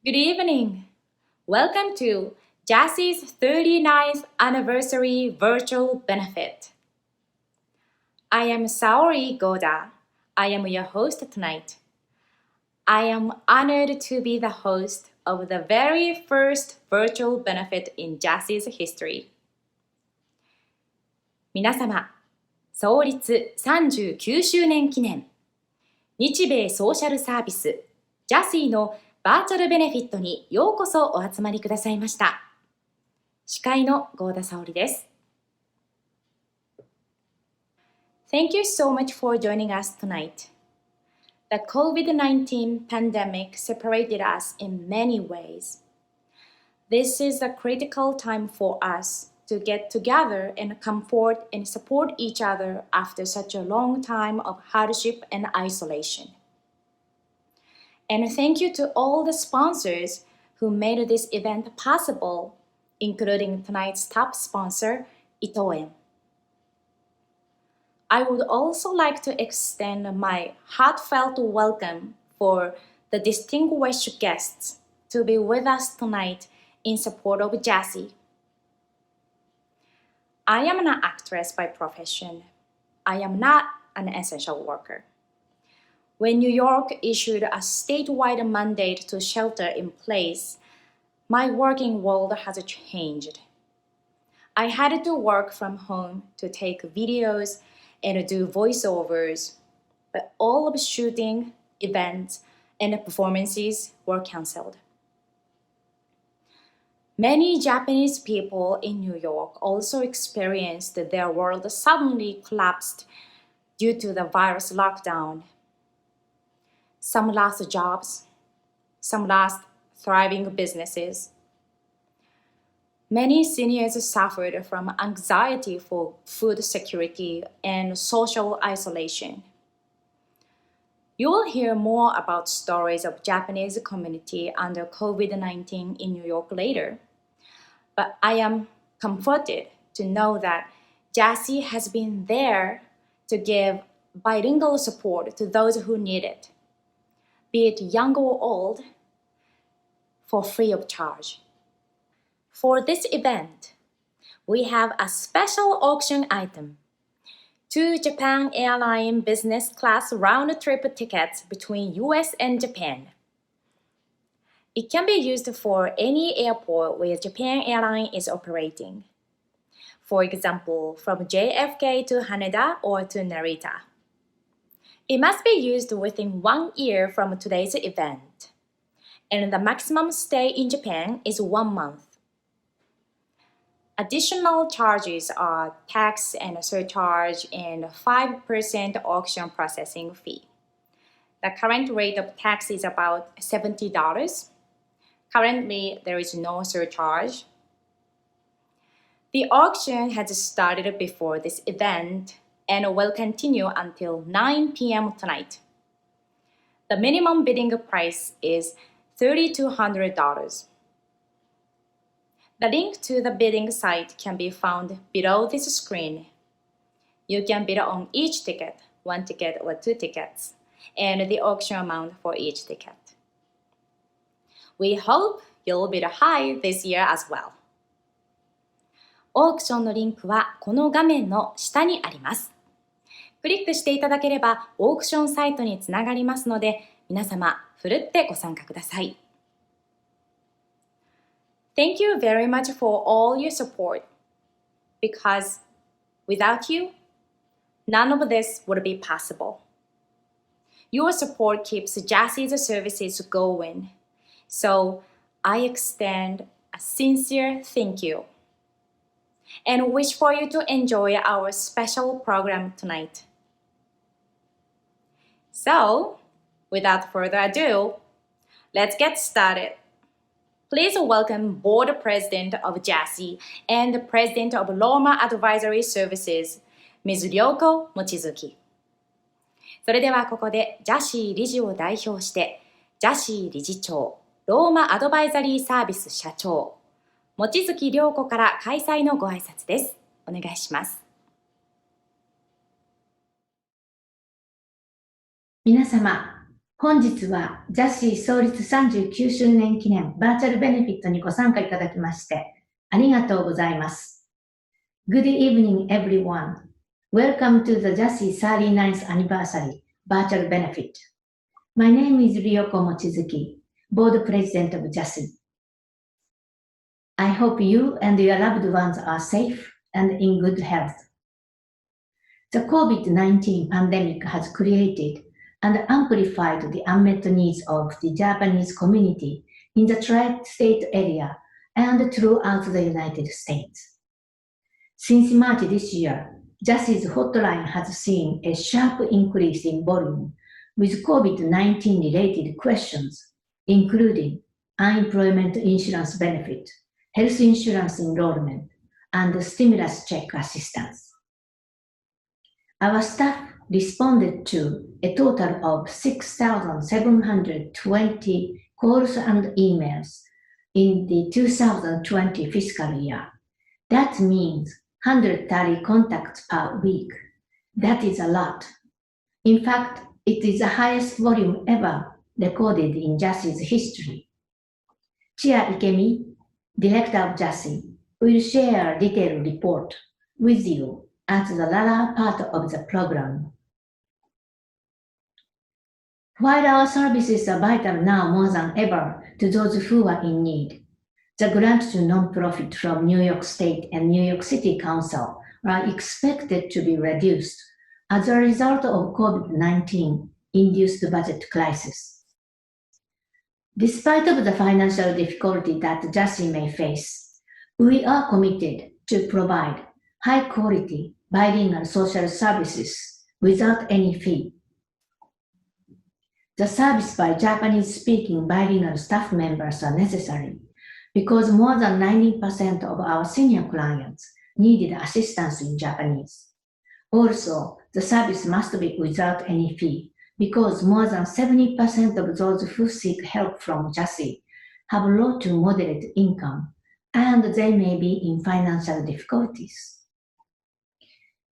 Good evening. Welcome to JASSI's 39th anniversary virtual benefit. I am Saori Goda. I am your host tonight. I am honored to be the host of the very first virtual benefit in JASSI's history. 皆様、創立39周年記念日米ソーシャルサービス JASSI のバーチャルベネフィットにようこそお集まりくださいました。司会の合田沙織です。Thank you so much for joining us tonight. The COVID-19 pandemic separated us in many ways. This is a critical time for us to get together and comfort and support each other after such a long time of hardship and isolation. And thank you to all the sponsors who made this event possible, including tonight's top sponsor, Itoen. I would also like to extend my heartfelt welcome for the distinguished guests to be with us tonight in support of JASSI. I am an actress by profession. I am not an essential worker. When New York issued a statewide mandate to shelter in place, my working world has changed. I had to work from home to take videos and do voiceovers, but all of shooting, events, and performances were canceled. Many Japanese people in New York also experienced their world suddenly collapsed due to the virus lockdown. Some lost jobs, some lost thriving businesses. Many seniors suffered from anxiety for food security and social isolation. You will hear more about stories of Japanese community under COVID-19 in New York later, but I am comforted to know that JASSI has been there to give bilingual support to those who need it, be it young or old, for free of charge. For this event, we have a special auction item, 2 Japan Airlines business class round-trip tickets between US and Japan. It can be used for any airport where Japan Airlines is operating. For example, from JFK to Haneda or to Narita. It must be used within 1 year from today's event, and the maximum stay in Japan is 1 month. Additional charges are tax and surcharge and 5% auction processing fee. The current rate of tax is about $70. Currently, there is no surcharge. The auction has started before this event and will continue until 9 p.m. tonight. The minimum bidding price is $3,200. The link to the bidding site can be found below this screen. You can bid on each ticket, 1 ticket or 2 tickets, and the auction amount for each ticket. We hope you'll bid high this year as well. オークションのリンクはこの画面の下にあります。クリックしていただければオークションサイトにつながりますので、皆様ふるってご参加ください。Thank you very much for all your support, because without you, none of this would be possible. Your support keeps JASSI's services going, so I extend a sincere thank you and wish for you to enjoy our special program tonight. So, without further ado, let's get started. Please welcome Board President of JASSI and President of LORMA Advisory Services, Ms. Ryoko Mochizuki. それではここでJASSI理事を代表して、JASSI理事長、LORMAアドバイザリーサービス社長、望月涼子から開催のご挨拶です。お願いします。皆様、本日はジャッシー創立39周年記念バーチャルベネフィットにご参加いただきましてありがとうございます。Good evening, everyone. Welcome to the JASSI 39th Anniversary Virtual Benefit. My name is Ryoko Mochizuki, Board President of JASSI. I hope you and your loved ones are safe and in good health. The COVID-19 pandemic has created and amplified the unmet needs of the Japanese community in the tri-state area and throughout the United States. Since March this year, JASSI's hotline has seen a sharp increase in volume with COVID-19 related questions, including unemployment insurance benefit, health insurance enrollment, and stimulus check assistance. Our staff responded to a total of 6,720 calls and emails in the 2020 fiscal year. That means 130 contacts per week. That is a lot. In fact, it is the highest volume ever recorded in JASSI's history. Chair Ikemi, Director of JASSI, will share a detailed report with you at the latter part of the program. While our services are vital now more than ever to those who are in need, the grants to nonprofit from New York State and New York City Council are expected to be reduced as a result of COVID-19-induced budget crisis. Despite of the financial difficulty that JASSI may face, we are committed to provide high-quality bilingual social services without any fee. The service by Japanese-speaking bilingual staff members are necessary because more than 90% of our senior clients needed assistance in Japanese. Also, the service must be without any fee because more than 70% of those who seek help from JASSI have low to moderate income and they may be in financial difficulties.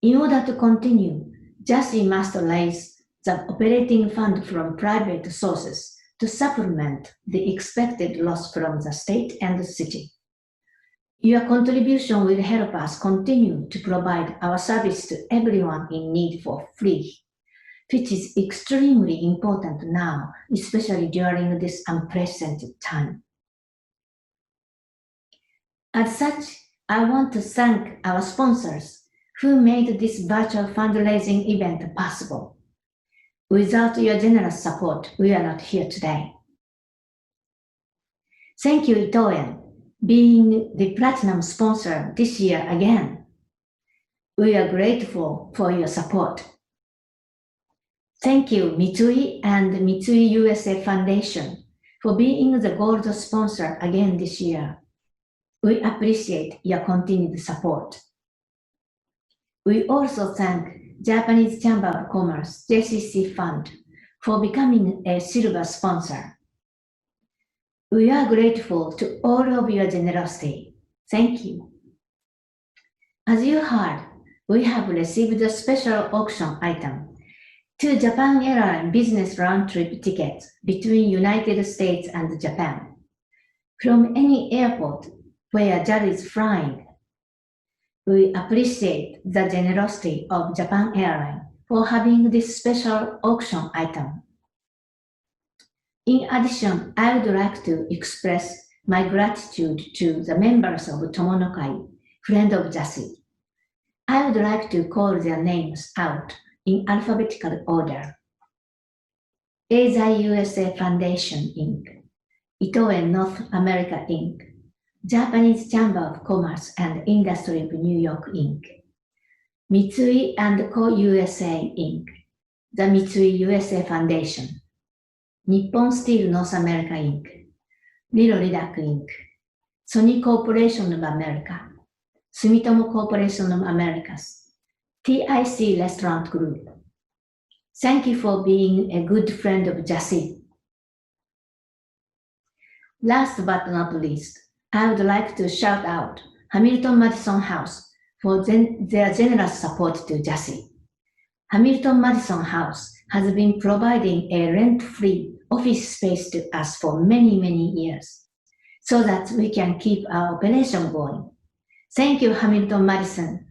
In order to continue, JASSI must raise the operating fund from private sources to supplement the expected loss from the state and the city. Your contribution will help us continue to provide our service to everyone in need for free, which is extremely important now, especially during this unprecedented time. As such, I want to thank our sponsors who made this virtual fundraising event possible. Without your generous support, we are not here today. Thank you, Itoen, being the platinum sponsor this year again. We are grateful for your support. Thank you, Mitsui and Mitsui U.S.A. Foundation for being the gold sponsor again this year. We appreciate your continued support. We also thank Japanese Chamber of Commerce, J.C.C. Fund, for becoming a silver sponsor. We are grateful to all of your generosity. Thank you. As you heard, we have received a special auction item, 2 Japan Airlines business round-trip tickets between United States and Japan, from any airport where JAL is flying. We appreciate the generosity of Japan Airlines for having this special auction item. In addition, I would like to express my gratitude to the members of Tomo-no-kai, friend of JASSI. I would like to call their names out in alphabetical order. Eisai U.S.A. Foundation, Inc., Itoen North America, Inc., Japanese Chamber of Commerce and Industry of New York, Inc., Mitsui & Co. U.S.A. Inc., the Mitsui U.S.A. Foundation, NIPPON Steel North America, Inc., Relo Redac, Inc., Sony Corporation of America, Sumitomo Corporation of Americas, T.I.C. Restaurant Group. Thank you for being a good friend of JASSI. Last but not least, I would like to shout out Hamilton Madison House for their generous support to JASSI. Hamilton Madison House has been providing a rent-free office space to us for many, many years, so that we can keep our operation going. Thank you, Hamilton Madison.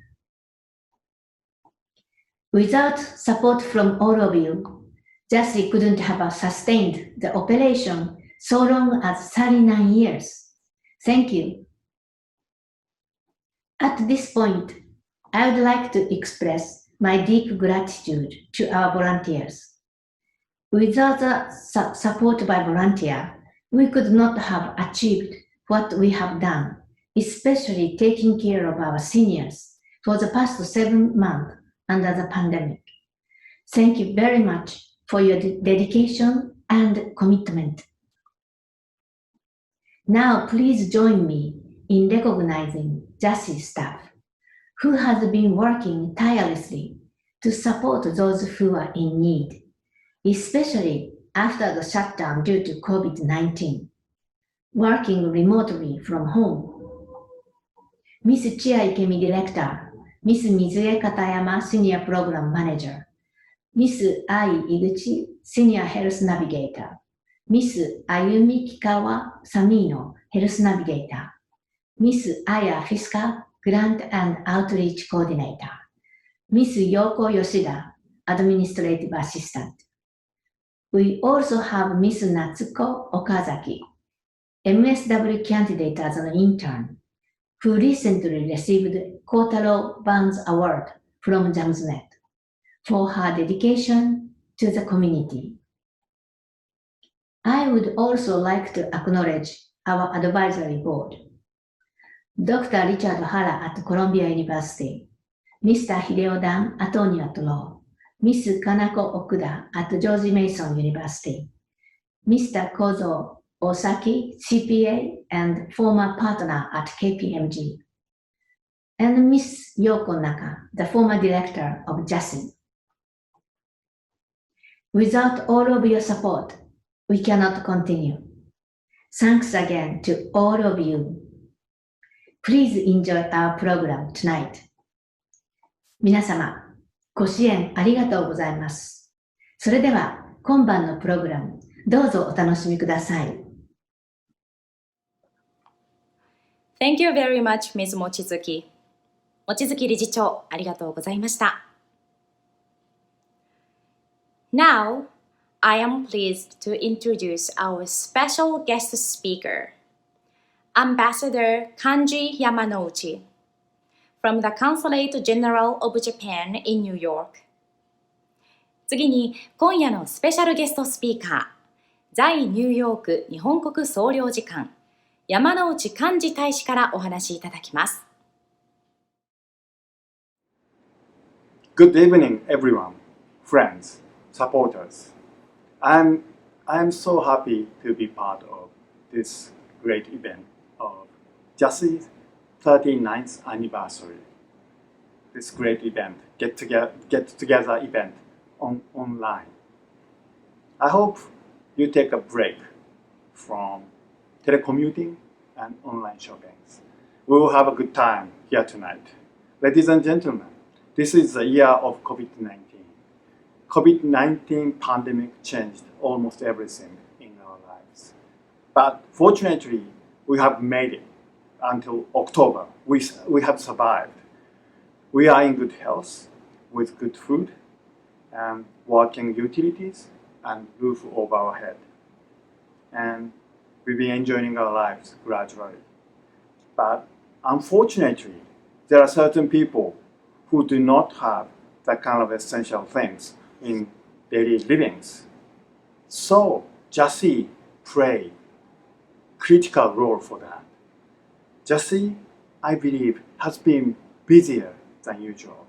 Without support from all of you, JASSI couldn't have sustained the operation so long as 39 years. Thank you. At this point, I would like to express my deep gratitude to our volunteers. Without the support by volunteers, we could not have achieved what we have done, especially taking care of our seniors for the past 7 months under the pandemic. Thank you very much for your dedication and commitment. Now, please join me in recognizing JASSI staff, who has been working tirelessly to support those who are in need, especially after the shutdown due to COVID-19, working remotely from home. Ms. Chia Ikemi, Director, Ms. Mizue Katayama, Senior Program Manager, Ms. Ai Iguchi, Senior Health Navigator, Ms. Ayumi Kikawa Samino, Health Navigator, Ms. Aya Fiska, Grant and Outreach Coordinator, Ms. Ryoko Yoshida, Administrative Assistant. We also have Ms. Natsuko Okazaki, MSW candidate as an intern, who recently received Kotaro Burns Award from JAMSNet for her dedication to the community. I would also like to acknowledge our advisory board. Dr. Richard Hara at Columbia University, Mr. Hideo Dan, attorney at law, Ms. Kanako Okuda at George Mason University, Mr. Kozo Osaki, CPA and former partner at KPMG, and Ms. Yoko Naka, the former director of JASSI. Without all of your support, we cannot continue. Thanks again to all of you. Please enjoy our program tonight. 皆様、ご支援ありがとうございます。それでは、今晩のプログラム、どうぞお楽しみください。Thank you very much, Ms. Mochizuki. 望月理事長、ありがとうございました。Now, I am pleased to introduce our special guest speaker, Ambassador Kanji Yamanouchi, from the Consulate General of Japan in New York. 次に、今夜のスペシャルゲストスピーカー、在ニューヨーク日本国総領事館、山内寛治大使からお話しいただきます。Good evening, everyone, friends, supporters. I'm so happy to be part of this great event of JASSI's 39th anniversary. This great event, get together event online. I hope you take a break from telecommuting and online shoppings. We will have a good time here tonight. Ladies and gentlemen, this is the year of COVID-19. COVID-19 pandemic changed almost everything in our lives. But fortunately, we have made it until October. We have survived. We are in good health with good food and working utilities and roof over our head. And we've been enjoying our lives gradually. But unfortunately, there are certain people who do not have that kind of essential things in daily livings. So JASSI play critical role for that. JASSI, I believe, has been busier than usual.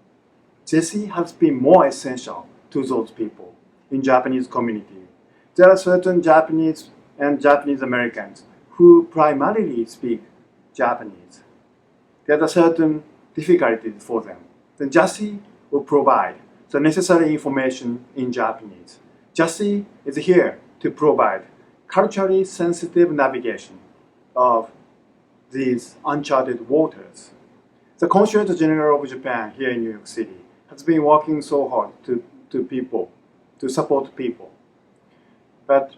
JASSI has been more essential to those people in Japanese community. There are certain Japanese and Japanese Americans who primarily speak Japanese. There are certain difficulties for them. Then JASSI will provide the necessary information in Japanese. JASSI is here to provide culturally sensitive navigation of these uncharted waters. The Consulate General of Japan here in New York City has been working so hard to people to support people. But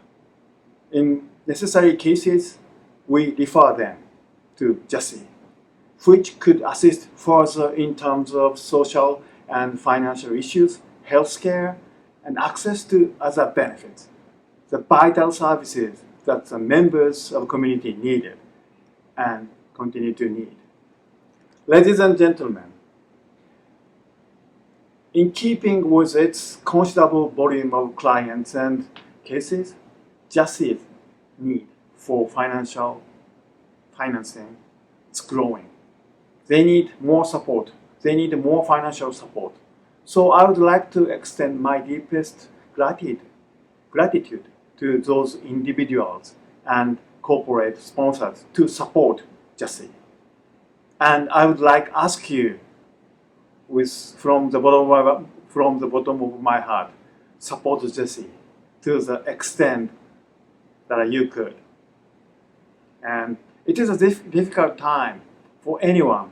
in necessary cases, we refer them to JASSI, which could assist further in terms of social and financial issues, healthcare, and access to other benefits, the vital services that the members of the community needed and continue to need. Ladies and gentlemen, in keeping with its considerable volume of clients and cases, JASSI's need for financing is growing. They need more support. They need more financial support. So I would like to extend my deepest gratitude to those individuals and corporate sponsors to support JASSI. And I would like to ask you, from the bottom of my heart, support JASSI to the extent that you could. And it is a difficult time for anyone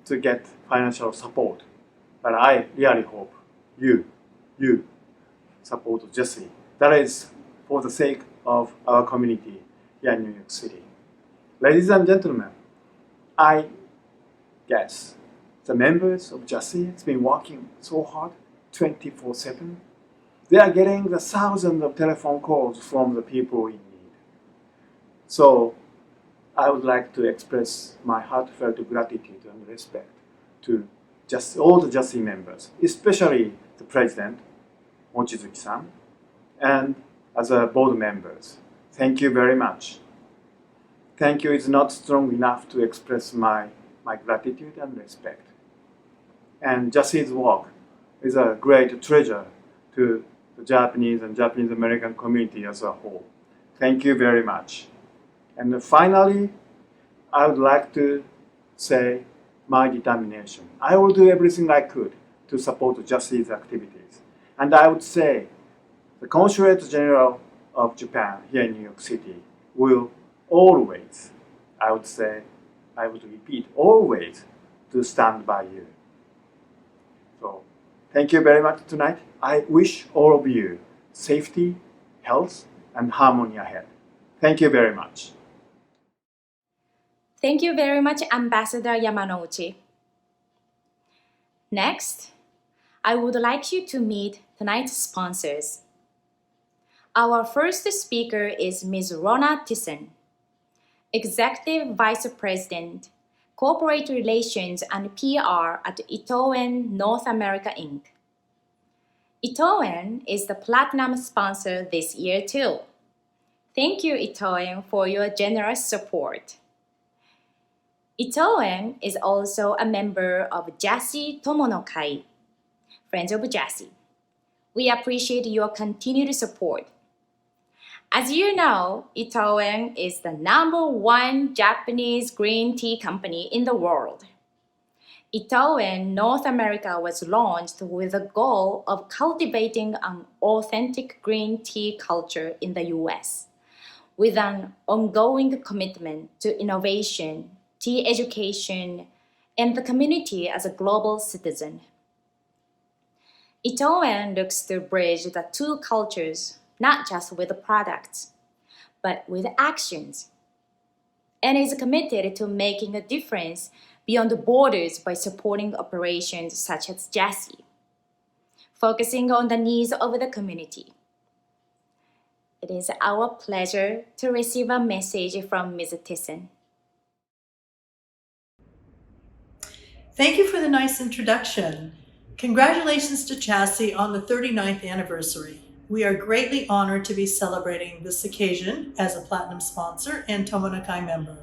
to get financial support, but I really hope you support JASSI. That is for the sake of our community here in New York City. Ladies and gentlemen, I guess the members of JASSI have been working so hard 24/7. They are getting the thousands of telephone calls from the people in need. So I would like to express my heartfelt gratitude and respect to all the JASSI members, especially the president, Mochizuki-san, and other board members. Thank you very much. Thank you is not strong enough to express my gratitude and respect. And JASSI's work is a great treasure to the Japanese and Japanese American community as a whole. Thank you very much. And finally, I would like to say my determination. I will do everything I could to support JASSI's activities. And I would say the Consulate General of Japan here in New York City will always, I would repeat, always to stand by you. So, thank you very much tonight. I wish all of you safety, health, and harmony ahead. Thank you very much. Thank you very much, Ambassador Yamanouchi. Next, I would like you to meet tonight's sponsors. Our first speaker is Ms. Rona Thyssen, Executive Vice President, Corporate Relations and PR at Itoen North America Inc. Itoen is the platinum sponsor this year too. Thank you, Itoen, for your generous support. Itoen is also a member of JASSI Tomo-no-kai, Friends of JASSI. We appreciate your continued support. As you know, Itoen is the #1 Japanese green tea company in the world. Itoen North America was launched with the goal of cultivating an authentic green tea culture in the U.S., with an ongoing commitment to innovation, tea education, and the community as a global citizen. Itoen looks to bridge the two cultures, not just with products, but with actions, and is committed to making a difference beyond the borders by supporting operations such as JASSI, focusing on the needs of the community. It is our pleasure to receive a message from Ms. Thyssen. Thank you for the nice introduction. Congratulations to JASSI on the 39th anniversary. We are greatly honored to be celebrating this occasion as a platinum sponsor and Tomo-no-kai member.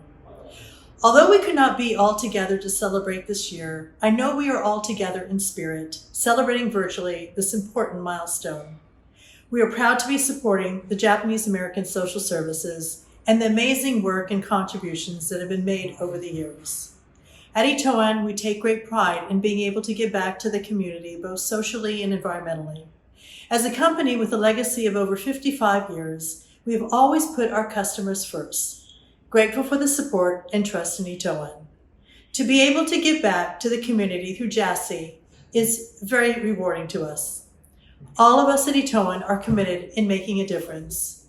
Although we could not be all together to celebrate this year, I know we are all together in spirit, celebrating virtually this important milestone. We are proud to be supporting the Japanese American Social Services and the amazing work and contributions that have been made over the years. At Itoen, we take great pride in being able to give back to the community, both socially and environmentally. As a company with a legacy of over 55 years, we have always put our customers first, grateful for the support and trust in Itoen. To be able to give back to the community through JASSI is very rewarding to us. All of us at Itoen are committed in making a difference.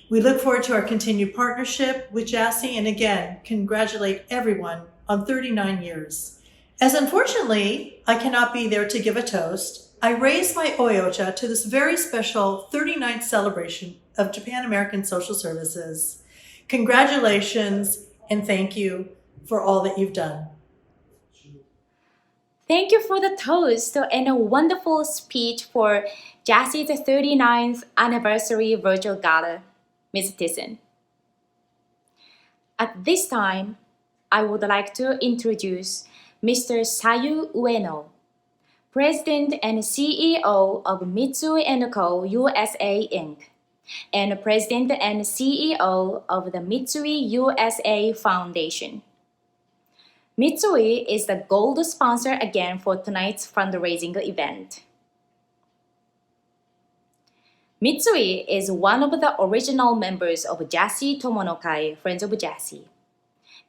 We look forward to our continued partnership with JASSI and again, congratulate everyone on 39 years. As unfortunately, I cannot be there to give a toast, I raise my oyocha to this very special 39th celebration of Japan American Social Services. Congratulations and thank you for all that you've done. Thank you for the toast and a wonderful speech for JASSI's 39th anniversary virtual gala, Ms. Thyssen. At this time, I would like to introduce Mr. Sayu Ueno, President and CEO of Mitsui & Co. U.S.A. Inc., and President and CEO of the Mitsui U.S.A. Foundation. Mitsui is the gold sponsor again for tonight's fundraising event. Mitsui is one of the original members of JASSI Tomo-no-kai, Friends of JASSI,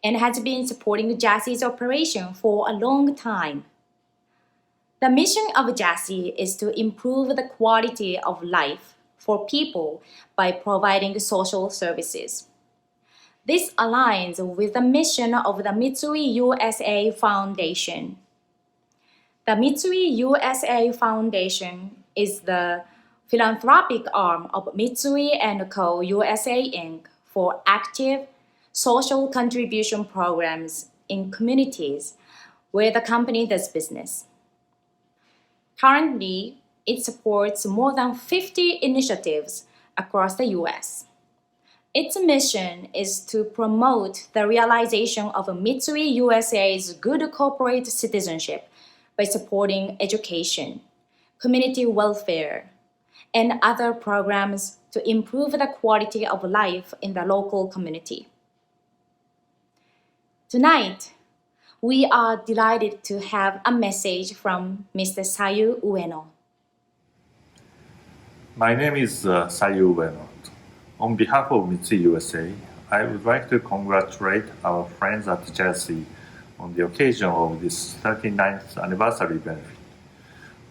and has been supporting JASSI's operation for a long time. The mission of JASSI is to improve the quality of life for people by providing social services. This aligns with the mission of the Mitsui U.S.A. Foundation. The Mitsui U.S.A. Foundation is the philanthropic arm of Mitsui & Co. U.S.A. Inc. for active social contribution programs in communities where the company does business. Currently, it supports more than 50 initiatives across the U.S. Its mission is to promote the realization of Mitsui U.S.A.'s good corporate citizenship by supporting education, community welfare, and other programs to improve the quality of life in the local community. Tonight, we are delighted to have a message from Mr. Sayu Ueno. My name is Sayu Ueno. On behalf of Mitsui USA, I would like to congratulate our friends at JASSI on the occasion of this 39th anniversary benefit.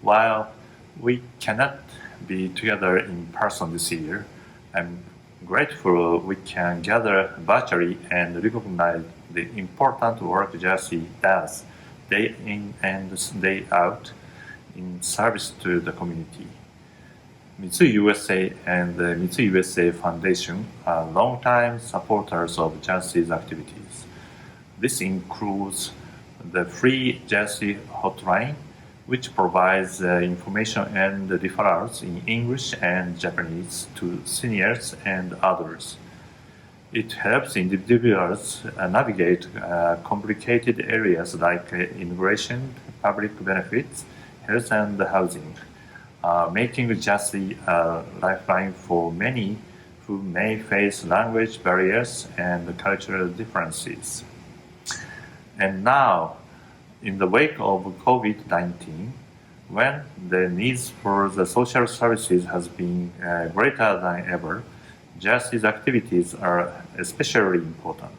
While we cannot be together in person this year, I'm grateful we can gather virtually and recognize the important work JASSI does day in and day out in service to the community. Mitsui USA and the Mitsui USA Foundation are long-time supporters of JASSI's activities. This includes the free JASSI hotline, which provides information and referrals in English and Japanese to seniors and others. It helps individuals navigate complicated areas like immigration, public benefits, health and housing, making JASSI a lifeline for many who may face language barriers and cultural differences. And now, in the wake of COVID-19, when the needs for the social services has been greater than ever, JASSI's activities are especially important.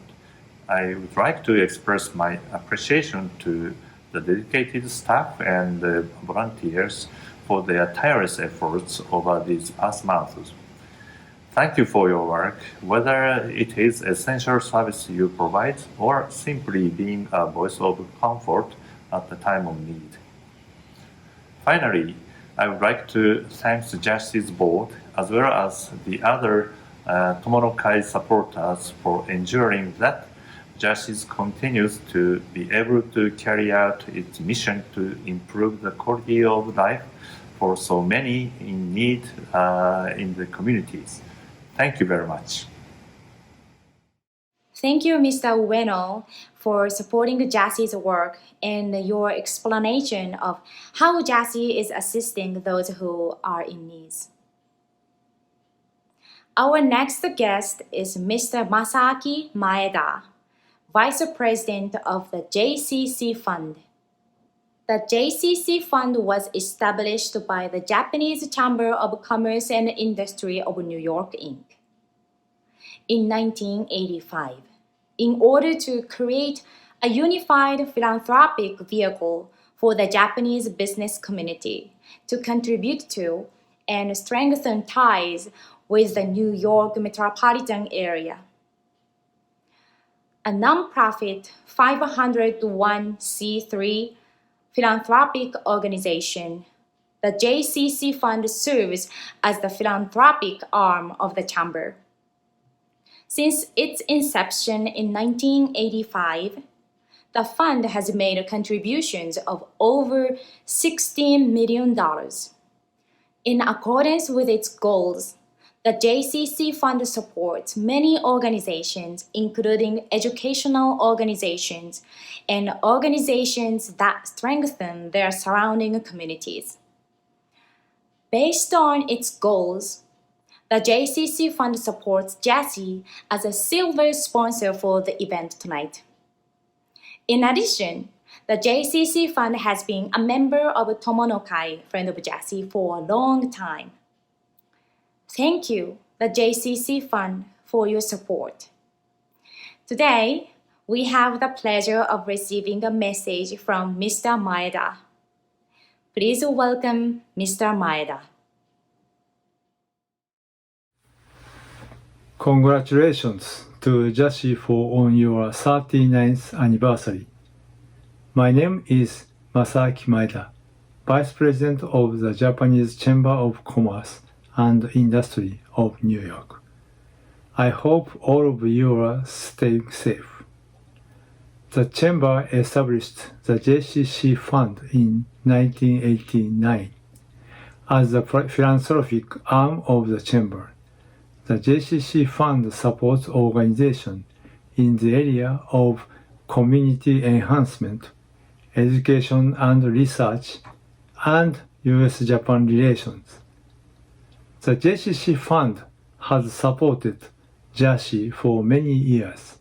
I would like to express my appreciation to the dedicated staff and volunteers for their tireless efforts over these past months. Thank you for your work, whether it is essential service you provide or simply being a voice of comfort at the time of need. Finally, I would like to thank the JASSI's board as well as the other Tomo-no-kai supporters for ensuring that JASSI continues to be able to carry out its mission to improve the quality of life for so many in need in the communities. Thank you very much. Thank you, Mr. Ueno, for supporting JASSI's work and your explanation of how JASSI is assisting those who are in need. Our next guest is Mr. Masaaki Maeda, Vice President of the J.C.C. Fund. The J.C.C. Fund was established by the Japanese Chamber of Commerce and Industry of New York, Inc. in 1985, in order to create a unified philanthropic vehicle for the Japanese business community to contribute to and strengthen ties with the New York metropolitan area. A nonprofit 501c3 philanthropic organization, the J.C.C. Fund serves as the philanthropic arm of the Chamber. Since its inception in 1985, the fund has made contributions of over $16 million. In accordance with its goals, the JCC Fund supports many organizations, including educational organizations and organizations that strengthen their surrounding communities. Based on its goals, the JCC Fund supports JASSI as a silver sponsor for the event tonight. In addition, the JCC Fund has been a member of Tomo-no-kai, friend of JASSI, for a long time. Thank you, the JCC Fund, for your support. Today, we have the pleasure of receiving a message from Mr. Maeda. Please welcome Mr. Maeda. Congratulations to JASSI for on your 39th anniversary. My name is Masaaki Maeda, Vice President of the Japanese Chamber of Commerce and Industry of New York. I hope all of you are staying safe. The Chamber established the JCC Fund in 1989 as the philanthropic arm of the Chamber. The JCC Fund supports organizations in the area of community enhancement, education and research, and U.S.-Japan relations. The JCC Fund has supported JASSI for many years.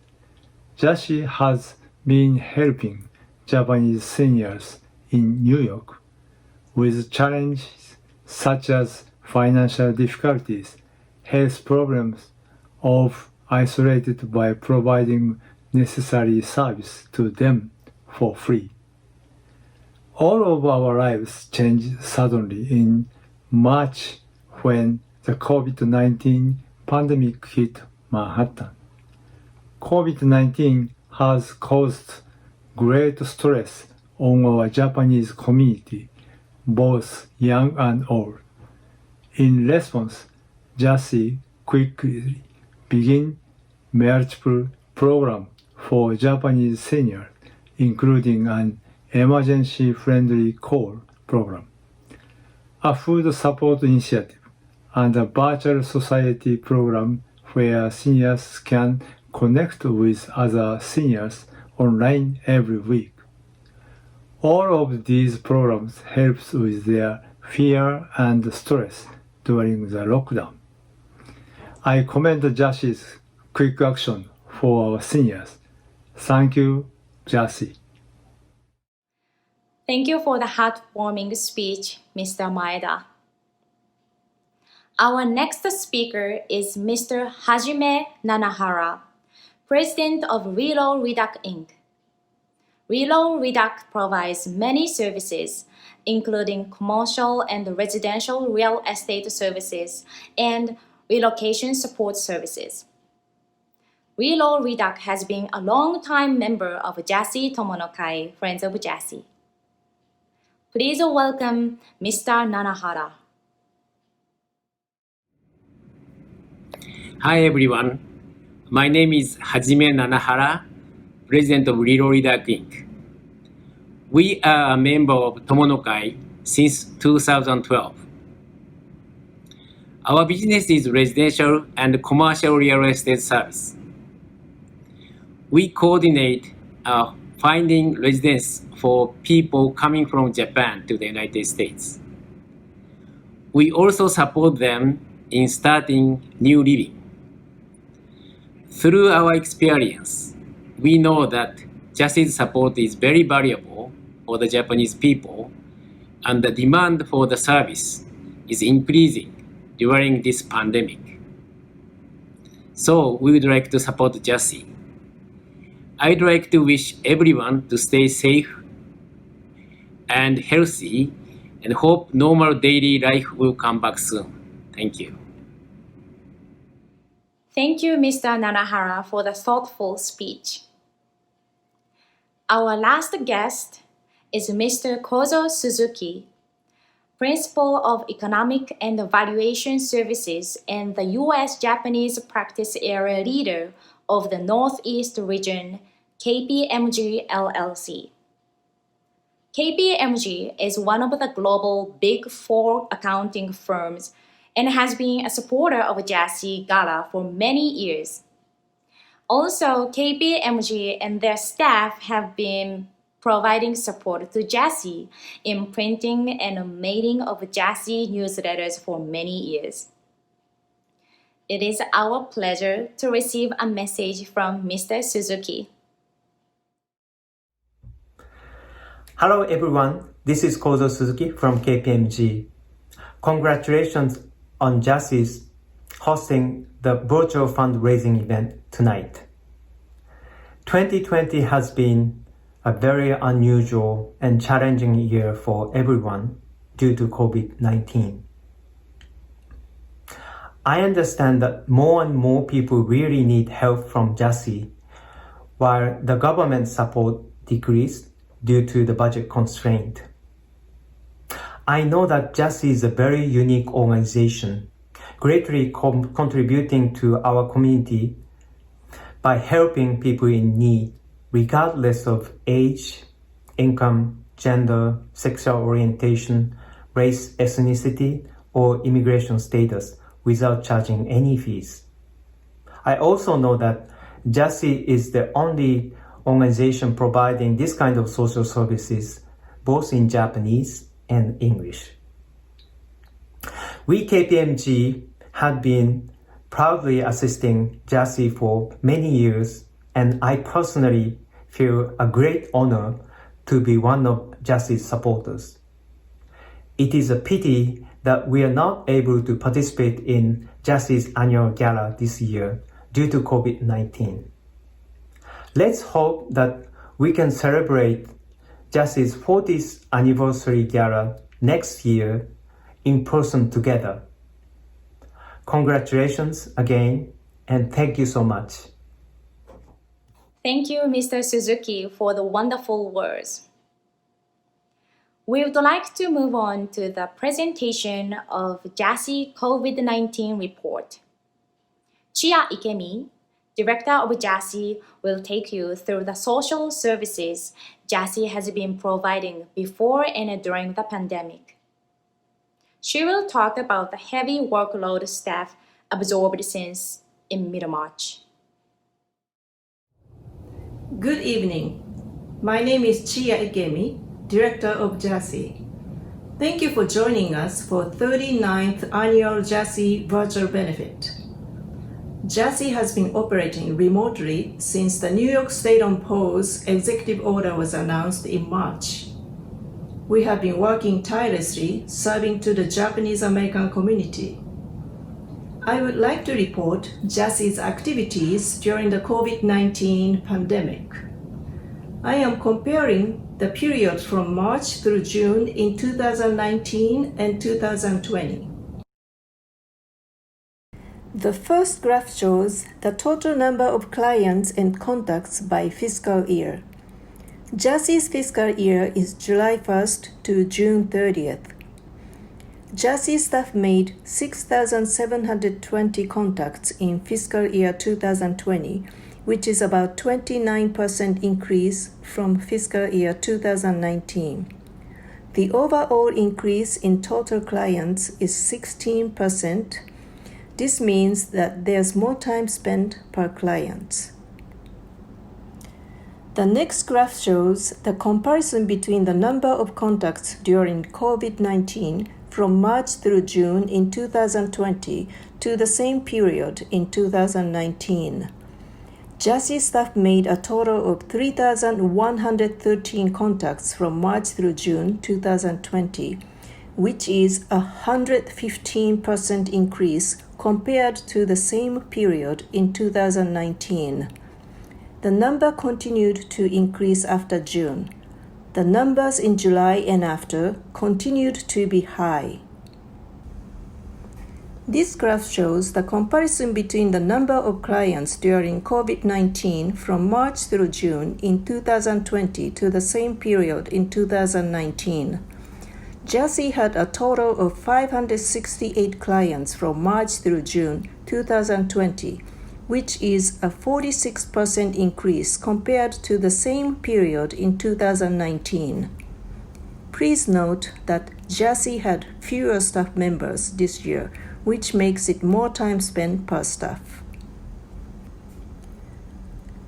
JASSI has been helping Japanese seniors in New York with challenges such as financial difficulties, health problems, or isolated by providing necessary service to them for free. All of our lives changed suddenly in March when the COVID-19 pandemic hit Manhattan. COVID-19 has caused great stress on our Japanese community, both young and old. In response, JASSI quickly began multiple programs for Japanese seniors, including an emergency-friendly call program, a food support initiative, and a virtual society program where seniors can connect with other seniors online every week. All of these programs help with their fear and stress during the lockdown. I commend JASSI's quick action for our seniors. Thank you, JASSI. Thank you for the heartwarming speech, Mr. Maeda. Our next speaker is Mr. Hajime Nanahara, President of Relo Redac Inc. Relo Redac provides many services, including commercial and residential real estate services and relocation support services. Relo Redac has been a long-time member of JASSI Tomo-no-kai, Friends of JASSI. Please welcome Mr. Nanahara. Hi everyone, my name is Hajime Nanahara, President of Relo Redac Inc. We are a member of Tomo-no-kai since 2012. Our business is residential and commercial real estate service. We coordinate finding residence for people coming from Japan to the United States. We also support them in starting new living. Through our experience, we know that JASSI's support is very valuable for the Japanese people, and the demand for the service is increasing during this pandemic. So we would like to support JASSI. I'd like to wish everyone to stay safe and healthy and hope normal daily life will come back soon. Thank you. Thank you, Mr. Nanahara, for the thoughtful speech. Our last guest is Mr. Kozo Suzuki, Principal of Economic and Valuation Services and the U.S. Japanese Practice Area Leader of the Northeast Region, KPMG LLC. KPMG is one of the global Big Four accounting firms and has been a supporter of JASSI Gala for many years. Also, KPMG and their staff have been providing support to JASSI in printing and mailing of JASSI newsletters for many years. It is our pleasure to receive a message from Mr. Suzuki. Hello everyone, this is Kozo Suzuki from KPMG. Congratulations on JASSI's hosting the virtual fundraising event tonight. 2020 has been a very unusual and challenging year for everyone due to COVID-19. I understand that more and more people really need help from JASSI, while the government support decreased due to the budget constraint. I know that JASSI is a very unique organization, greatly contributing to our community by helping people in need, regardless of age, income, gender, sexual orientation, race, ethnicity, or immigration status, without charging any fees. I also know that JASSI is the only organization providing this kind of social services, both in Japanese and English. We KPMG have been proudly assisting JASSI for many years, and I personally feel a great honor to be one of JASSI's supporters. It is a pity that we are not able to participate in JASSI's annual gala this year due to COVID-19. Let's hope that we can celebrate JASSI's 40th anniversary gala next year in person together. Congratulations again, and thank you so much. Thank you, Mr. Suzuki, for the wonderful words. We would like to move on to the presentation of JASSI COVID-19 report. Chia Ikemi, Director of JASSI, will take you through the social services JASSI has been providing before and during the pandemic. She will talk about the heavy workload staff absorbed since in mid-March. Good evening. My name is Chia Ikemi, Director of JASSI. Thank you for joining us for 39th Annual JASSI Virtual Benefit. JASSI has been operating remotely since the New York State on Pause executive order was announced in March. We have been working tirelessly serving to the Japanese American community. I would like to report JASSI's activities during the COVID-19 pandemic. I am comparing the period from March through June in 2019 and 2020. The first graph shows the total number of clients and contacts by fiscal year. JASSI's fiscal year is July 1st to June 30th. JASSI staff made 6,720 contacts in fiscal year 2020, which is about 29% increase from fiscal year 2019. The overall increase in total clients is 16%. This means that there's more time spent per client. The next graph shows the comparison between the number of contacts during COVID-19 from March through June in 2020 to the same period in 2019. JASSI staff made a total of 3,113 contacts from March through June 2020, which is a 115% increase compared to the same period in 2019. The number continued to increase after June. the numbers in July and after continued to be high. This graph shows the comparison between the number of clients during COVID-19 from March through June in 2020 to the same period in 2019. JASSI had a total of 568 clients from March through June 2020, which is a 46% increase compared to the same period in 2019. Please note that JASSI had fewer staff members this year, which makes it more time spent per staff.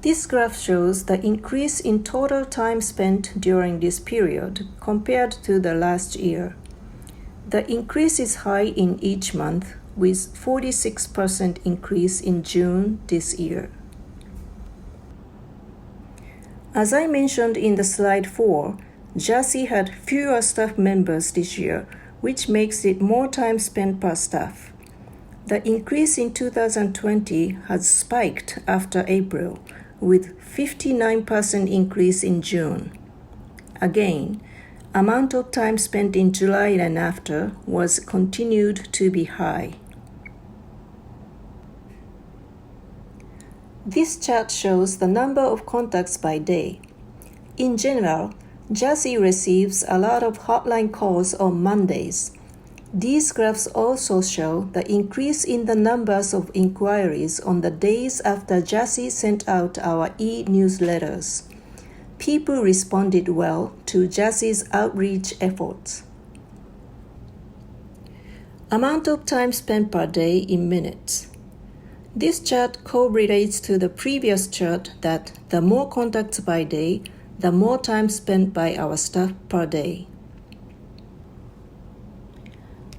This graph shows the increase in total time spent during this period compared to the last year. The increase is high in each month, with 46% increase in June this year. As I mentioned in the slide 4, JASSI had fewer staff members this year, which makes it more time spent per staff. The increase in 2020 has spiked after April, with 59% increase in June. Again, amount of time spent in July and after was continued to be high. This chart shows the number of contacts by day. In general, JASSI receives a lot of hotline calls on Mondays. These graphs also show the increase in the numbers of inquiries on the days after JASSI sent out our e-newsletters. People responded well to JASSI's outreach efforts. Amount of time spent per day in minutes. This chart correlates to the previous chart that the more contacts by day, the more time spent by our staff per day.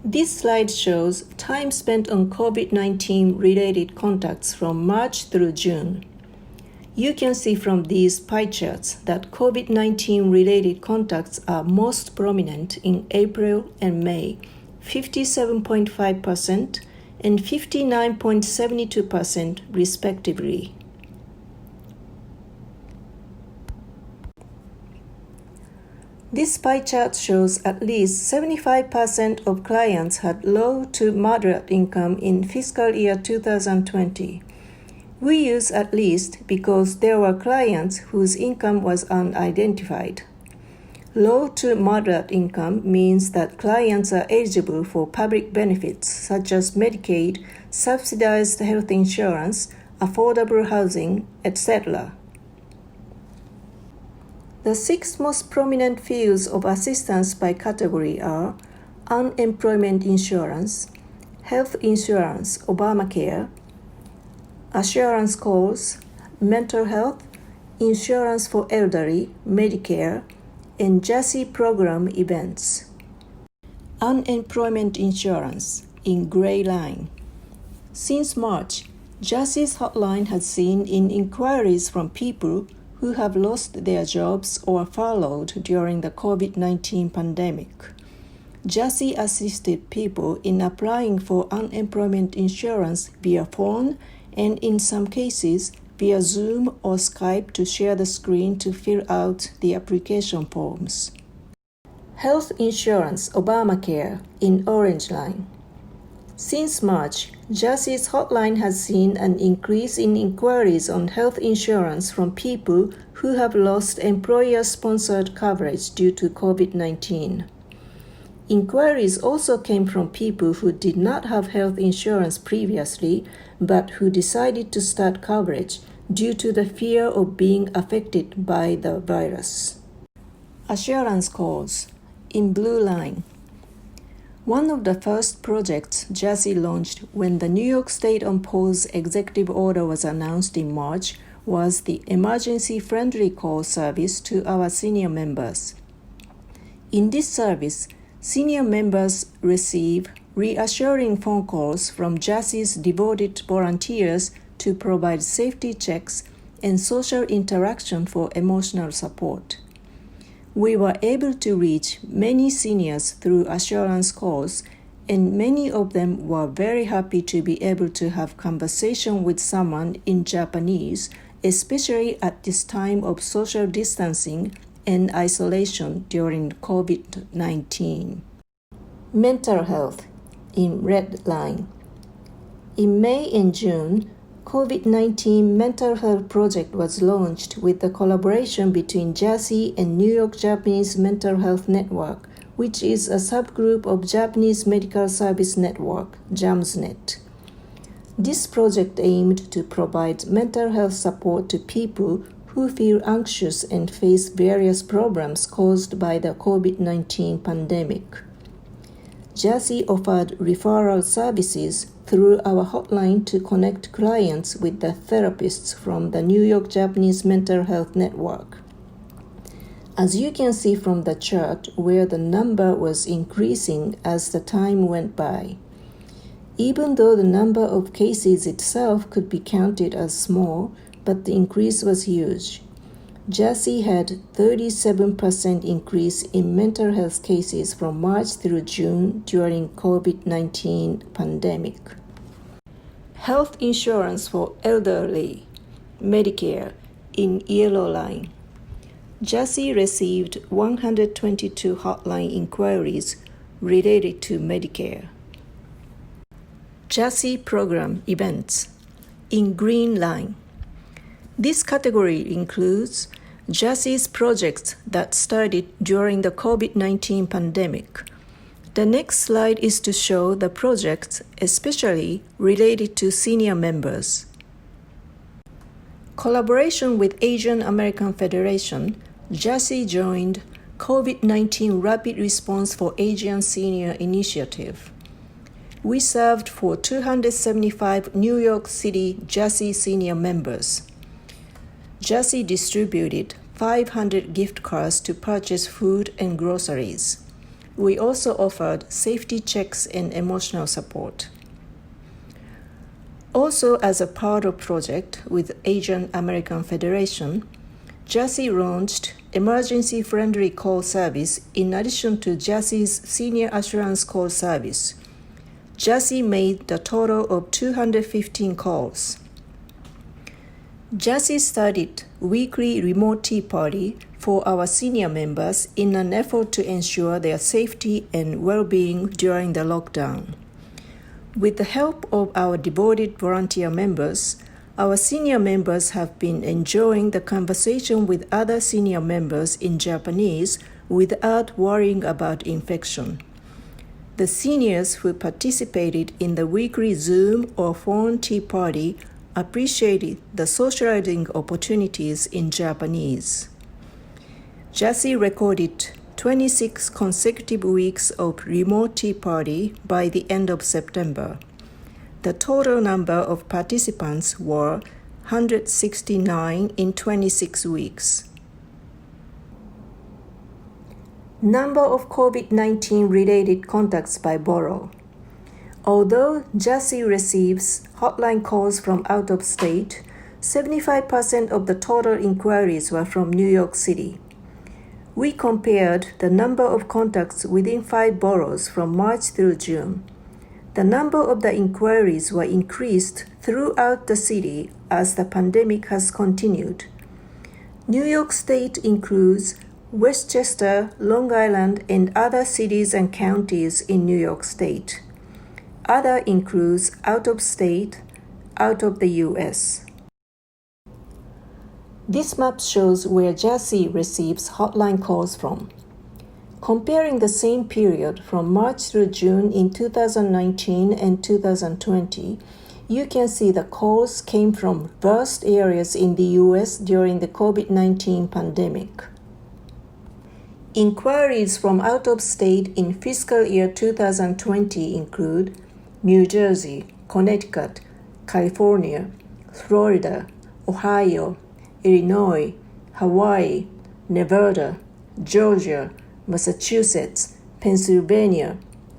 This slide shows time spent on COVID-19 related contacts from March through June. You can see from these pie charts that COVID-19 related contacts are most prominent in April and May, 57.5% and 59.72% respectively. This pie chart shows at least 75% of clients had low to moderate income in fiscal year 2020. We use at least because there were clients whose income was unidentified. Low to moderate income means that clients are eligible for public benefits such as Medicaid, subsidized health insurance, affordable housing, etc. The 6 most prominent fields of assistance by category are unemployment insurance, health insurance, Obamacare, assurance calls, mental health, insurance for elderly, Medicare, and JASSI program events. Unemployment insurance in gray line. Since March, JASSI's hotline has seen in inquiries from people who have lost their jobs or furloughed during the COVID-19 pandemic. JASSI assisted people in applying for unemployment insurance via phone and in some cases via Zoom or Skype to share the screen to fill out the application forms. Health insurance Obamacare in orange line. Since March, JASSI's hotline has seen an increase in inquiries on health insurance from people who have lost employer-sponsored coverage due to COVID-19. Inquiries also came from people who did not have health insurance previously, but who decided to start coverage due to the fear of being affected by the virus. Assurance calls in blue line. One of the first projects JASSI launched when the New York State on Pause executive order was announced in March was the emergency-friendly call service to our senior members. In this service, senior members receive reassuring phone calls from JASSI's devoted volunteers to provide safety checks and social interaction for emotional support. We were able to reach many seniors through assurance calls, and many of them were very happy to be able to have conversation with someone in Japanese, especially at this time of social distancing and isolation during COVID-19. Mental health in red line. In May and June, COVID-19 mental health project was launched with the collaboration between JASSI and New York Japanese Mental Health Network, which is a subgroup of Japanese Medical Service Network, JAMSNet. This project aimed to provide mental health support to people who feel anxious and face various problems caused by the COVID-19 pandemic. JASSI offered referral services through our hotline to connect clients with the therapists from the New York Japanese Mental Health Network. As you can see from the chart, where the number was increasing as the time went by. Even though the number of cases itself could be counted as small, but the increase was huge. JASSI had 37% increase in mental health cases from March through June during COVID-19 pandemic. Health insurance for elderly, Medicare, in yellow line. JASSI received 122 hotline inquiries related to Medicare. JASSI program events in green line. This category includes JASSI's projects that started during the COVID-19 pandemic. The next slide is to show the projects especially related to senior members. Collaboration with Asian American Federation, JASSI joined COVID-19 Rapid Response for Asian Senior Initiative. We served for 275 New York City JASSI senior members. JASSI distributed 500 gift cards to purchase food and groceries. We also offered safety checks and emotional support. Also, as a part of project with Asian American Federation, JASSI launched emergency-friendly call service in addition to JASSI's senior assurance call service. JASSI made the total of 215 calls. JASSI started weekly remote tea party for our senior members in an effort to ensure their safety and well-being during the lockdown. With the help of our devoted volunteer members, our senior members have been enjoying the conversation with other senior members in Japanese without worrying about infection. The seniors who participated in the weekly Zoom or phone tea party appreciated the socializing opportunities in Japanese. JASSI recorded 26 consecutive weeks of remote tea party by the end of September. The total number of participants were 169 in 26 weeks. Number of COVID-19 related contacts by borough. Although JASSI receives hotline calls from out of state, 75% of the total inquiries were from New York City. We compared the number of contacts within 5 boroughs from March through June. The number of the inquiries were increased throughout the city as the pandemic has continued. New York State includes Westchester, Long Island, and other cities and counties in New York State. Other includes out of state, out of the U.S. This map shows where JASSI receives hotline calls from. Comparing the same period from March through June in 2019 and 2020, you can see the calls came from vast areas in the U.S. during the COVID-19 pandemic. Inquiries from out of state in fiscal year 2020 include New Jersey, Connecticut, California, Florida, Ohio, Illinois, Hawaii, Nevada, Georgia, Massachusetts, Pennsylvania,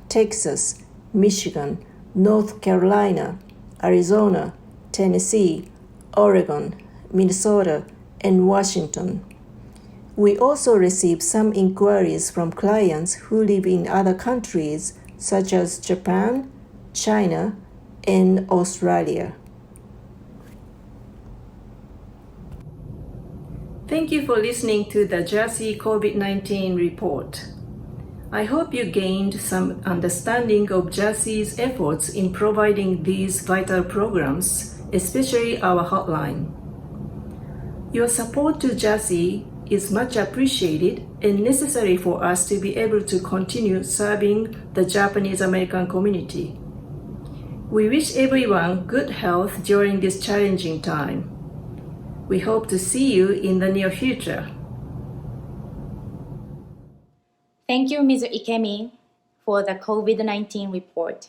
Texas, Michigan, North Carolina, Arizona, Tennessee, Oregon, Minnesota, and Washington. We also receive some inquiries from clients who live in other countries such as Japan, China, and Australia. Thank you for listening to the JASSI COVID-19 report. I hope you gained some understanding of JASSI's efforts in providing these vital programs, especially our hotline. Your support to JASSI is much appreciated and necessary for us to be able to continue serving the Japanese American community. We wish everyone good health during this challenging time. We hope to see you in the near future. Thank you, Ms. Ikemi, for the COVID-19 report.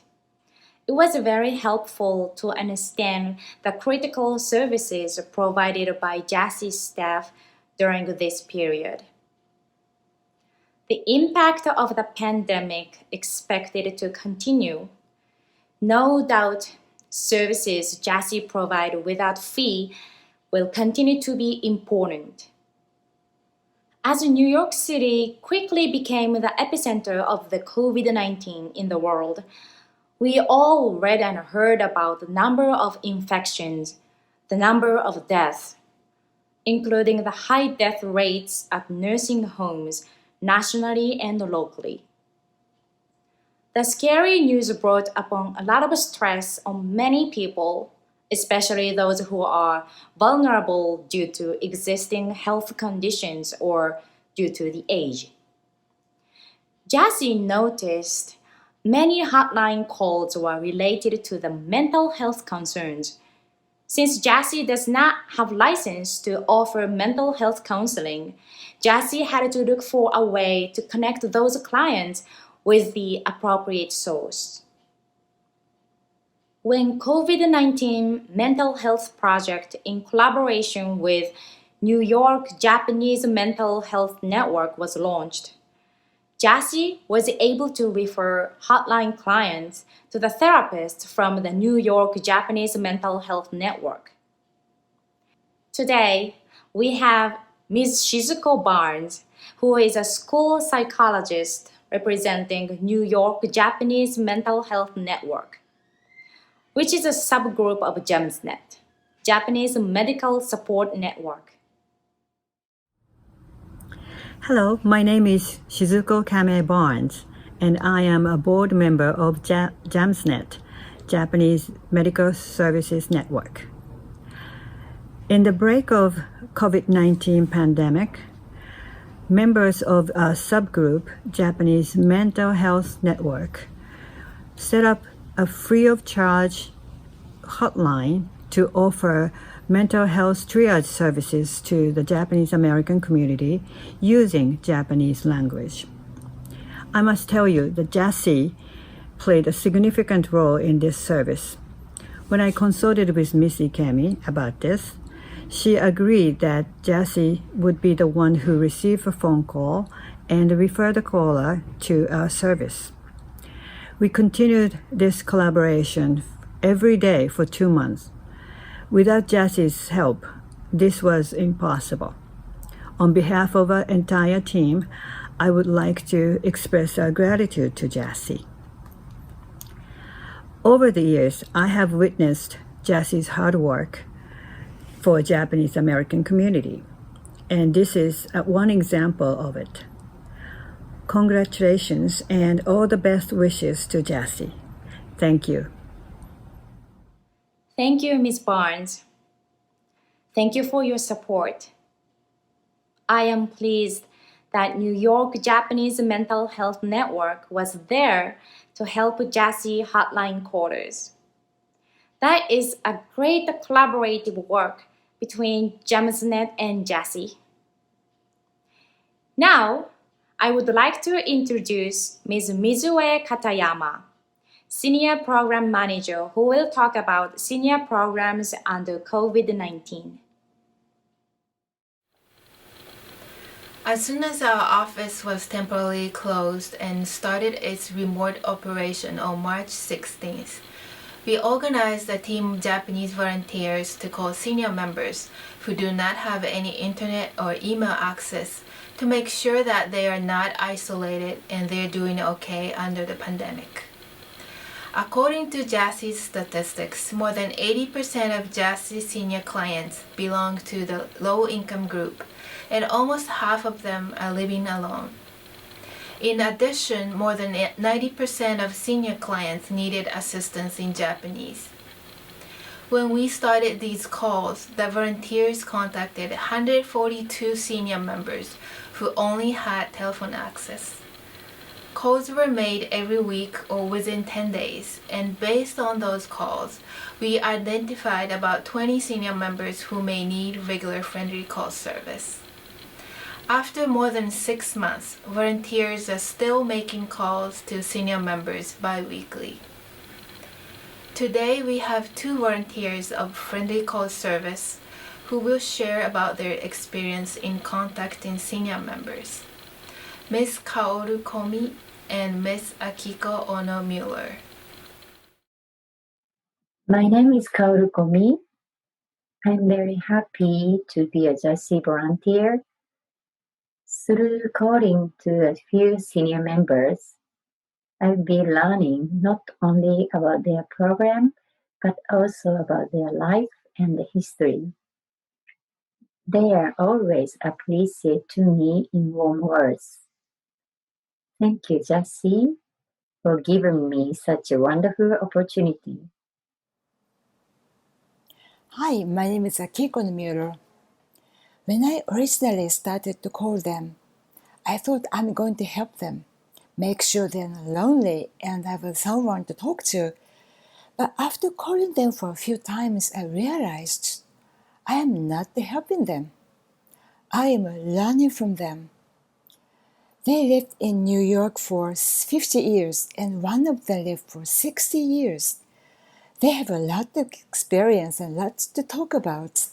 It was very helpful to understand the critical services provided by JASSI staff during this period. The impact of the pandemic expected to continue. No doubt, services JASSI provide without fee will continue to be important. As New York City quickly became the epicenter of the COVID-19 in the world, we all read and heard about the number of infections, the number of deaths, including the high death rates at nursing homes nationally and locally. The scary news brought upon a lot of stress on many people, especially those who are vulnerable due to existing health conditions or due to the age. JASSI noticed many hotline calls were related to the mental health concerns. Since JASSI does not have license to offer mental health counseling, JASSI had to look for a way to connect those clients with the appropriate source. When COVID-19 Mental Health Project in collaboration with New York Japanese Mental Health Network was launched, JASSI was able to refer hotline clients to the therapist from the New York Japanese Mental Health Network. Today, we have Ms. Shizuko Barnes, who is a school psychologist representing New York Japanese Mental Health Network, which is a subgroup of JAMSNet, Japanese Medical Support Network. Hello, my name is Shizuko Kame Barnes, and I am a board member of JAMSNet, Japanese Medical Services Network. In the break of COVID-19 pandemic, members of a subgroup, Japanese Mental Health Network, set up a free of charge hotline to offer mental health triage services to the Japanese American community using Japanese language. I must tell you that JASSI played a significant role in this service. When I consulted with Ms. Ikemi about this, she agreed that JASSI would be the one who received a phone call and refer the caller to our service. We continued this collaboration every day for 2 months. Without JASSI's help, this was impossible. On behalf of our entire team, I would like to express our gratitude to JASSI. Over the years, I have witnessed JASSI's hard work for the Japanese American community, and this is one example of it. Congratulations and all the best wishes to JASSI. Thank you. Thank you, Ms. Barnes. Thank you for your support. I am pleased that New York Japanese Mental Health Network was there to help JASSI hotline callers. That is a great collaborative work between JAMSNet and JASSI. Now, I would like to introduce Ms. Mizue Katayama, Senior Program Manager, who will talk about senior programs under COVID-19. As soon as our office was temporarily closed and started its remote operation on March 16th, we organized a team of Japanese volunteers to call senior members who do not have any internet or email access to make sure that they are not isolated and they're doing okay under the pandemic. According to JASSI's statistics, more than 80% of JASSI senior clients belong to the low-income group, and almost half of them are living alone. In addition, more than 90% of senior clients needed assistance in Japanese. When we started these calls, the volunteers contacted 142 senior members who only had telephone access. Calls were made every week or within 10 days, and based on those calls, we identified about 20 senior members who may need regular friendly call service. After more than 6 months, volunteers are still making calls to senior members bi-weekly. Today, we have 2 volunteers of friendly call service who will share about their experience in contacting senior members. Ms. Kaoru Komi and Ms. Akiko Ono-Mueller. My name is Kaoru Komi. I'm very happy to be a JASSI volunteer. Through calling to a few senior members, I'll be learning not only about their program, but also about their life and history. They are always appreciated to me in warm words. Thank you, JASSI, for giving me such a wonderful opportunity. Hi, my name is Akiko Mueller. When I originally started to call them, I thought I'm going to help them, make sure they're not lonely and have someone to talk to. But after calling them for a few times, I realized I am not helping them. I am learning from them. They lived in New York for 50 years and one of them lived for 60 years. They have a lot of experience and lots to talk about.